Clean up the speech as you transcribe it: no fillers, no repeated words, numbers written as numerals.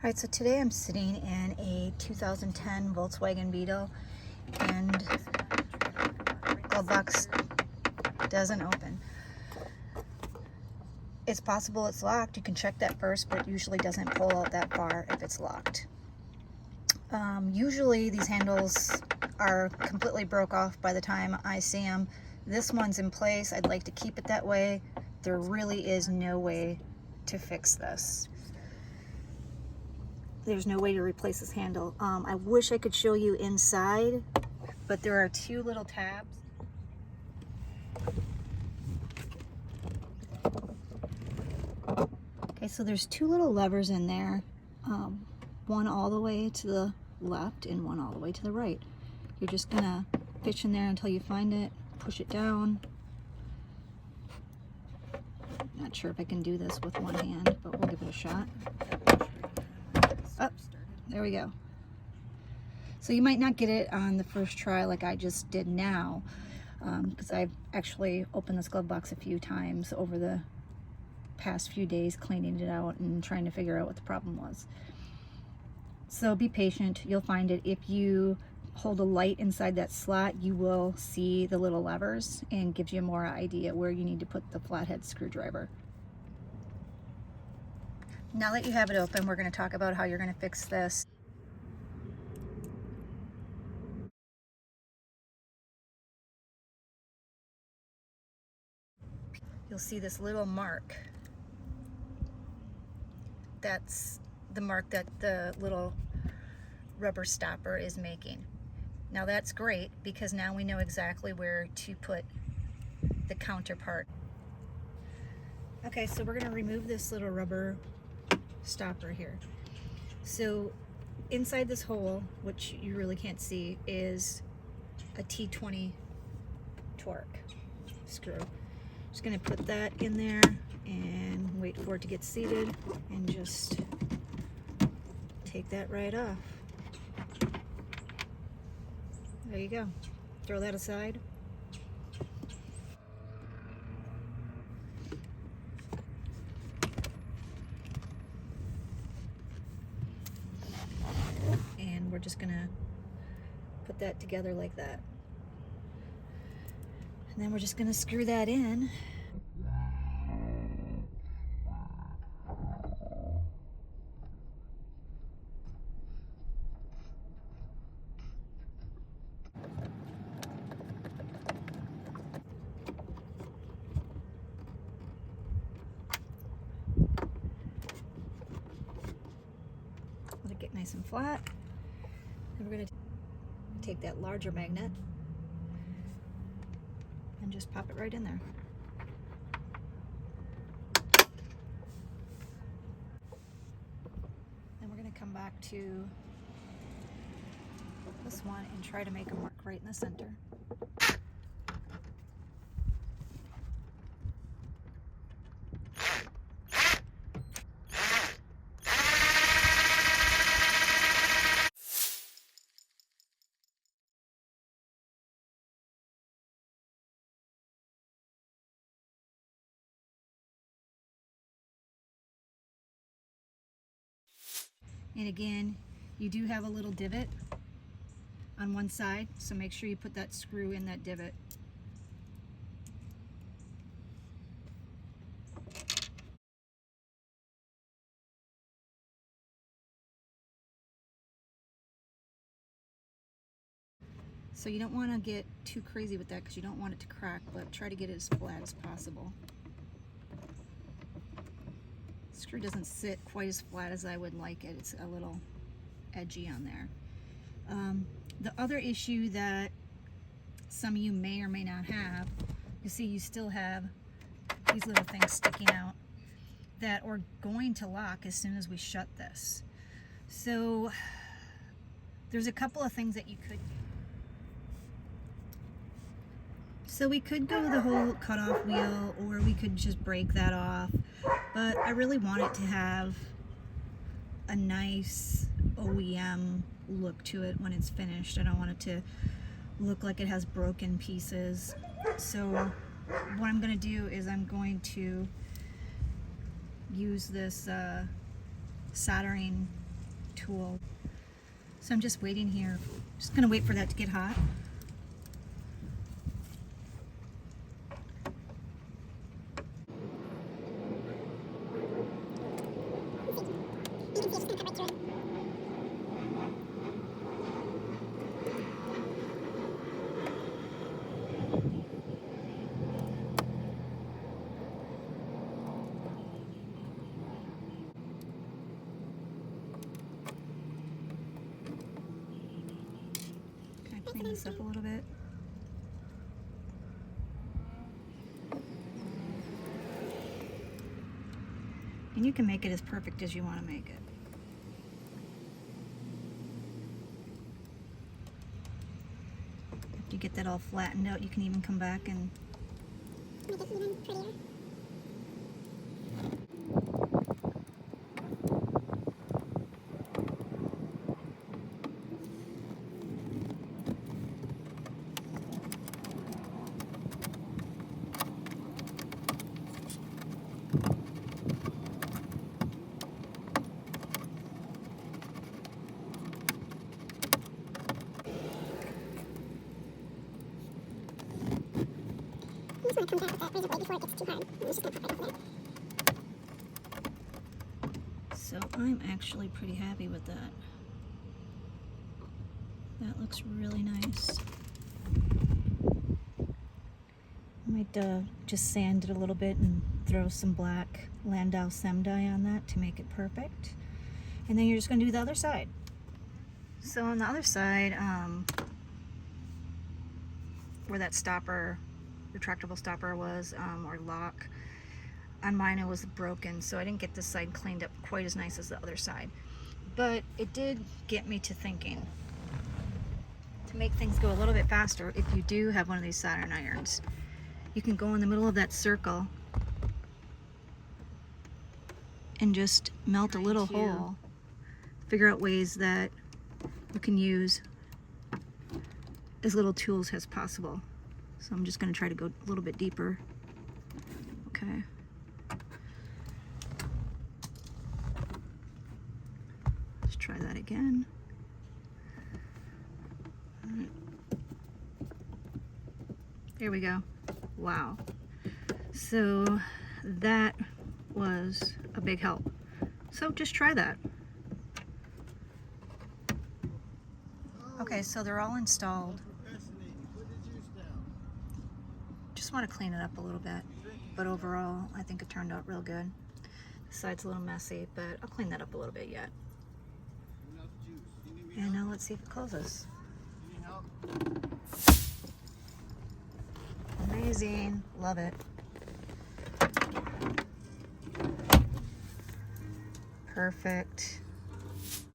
Alright, so today I'm sitting in a 2010 Volkswagen Beetle and Glovebox doesn't open. It's possible it's locked. You can check that first, but it usually doesn't pull out that far if it's locked. Usually these handles are completely broke off by the time I see them. This one's in place. I'd like to keep it that way. There really is no way to fix this. There's no way to replace this handle. I wish I could show you inside, but there are two little tabs. Okay, so there's two little levers in there, one all the way to the left and one all the way to the right. You're just gonna pitch in there until you find it, push it down. Not sure if I can do this with one hand, but we'll give it a shot. Oh, there we go. So you might not get it on the first try like I just did now, because I've actually opened this glove box a few times over the past few days, cleaning it out and trying to figure out what the problem was. So be patient, you'll find it. If you hold a light inside that slot, you will see the little levers and gives you more idea where you need to put the flathead screwdriver. Now that you have it open, we're going to talk about how you're going to fix this. You'll see this little mark. That's the mark that the little rubber stopper is making. Now that's great because now we know exactly where to put the counterpart. Okay, so we're going to remove this little rubber stopper here. So inside this hole, which you really can't see, is a T20 torque screw. Just going to put that in there and wait for it to get seated and just take that right off. There you go. Throw that aside. And we're just gonna put that together like that. And then we're just gonna screw that in. Let it get nice and flat. And we're going to take that larger magnet and just pop it right in there. Then we're going to come back to this one and try to make a mark right in the center. And again, you do have a little divot on one side, so make sure you put that screw in that divot. So you don't want to get too crazy with that because you don't want it to crack, but try to get it as flat as possible. The screw doesn't sit quite as flat as I would like it. It's a little edgy on there. The other issue that some of you may or may not have, you see you still have these little things sticking out that are going to lock as soon as we shut this. So there's a couple of things that you could do. So we could go the whole cutoff wheel, or we could just break that off, but I really want it to have a nice OEM look to it when it's finished. I don't want it to look like it has broken pieces. So what I'm going to do is I'm going to use this soldering tool. So I'm just waiting here. Just gonna wait for that to get hot. Clean this up a little bit. And you can make it as perfect as you want to make it. After you get that all flattened out, you can even come back and make it even prettier. You just want to come back with that razor blade before it gets too hard. It's just going to pop right over there. So I'm actually pretty happy with that. That looks really nice. I might just sand it a little bit and throw some black Landau Sem dye on that to make it perfect. And then you're just going to do the other side. So on the other side, where that stopper, retractable stopper was, or lock, on mine it was broken, so I didn't get this side cleaned up quite as nice as the other side. But it did get me to thinking, to make things go a little bit faster, if you do have one of these soldering irons, you can go in the middle of that circle and just melt a little hole. Figure out ways that you can use as little tools as possible. So I'm just going to try to go a little bit deeper. Okay. Let's try that again. All right. There we go. Wow. So that was a big help. So just try that. Okay, so they're all installed. Just want to clean it up a little bit, but overall I think it turned out real good. The side's a little messy, but I'll clean that up a little bit yet. And now let's see if it closes. Amazing, love it. Perfect.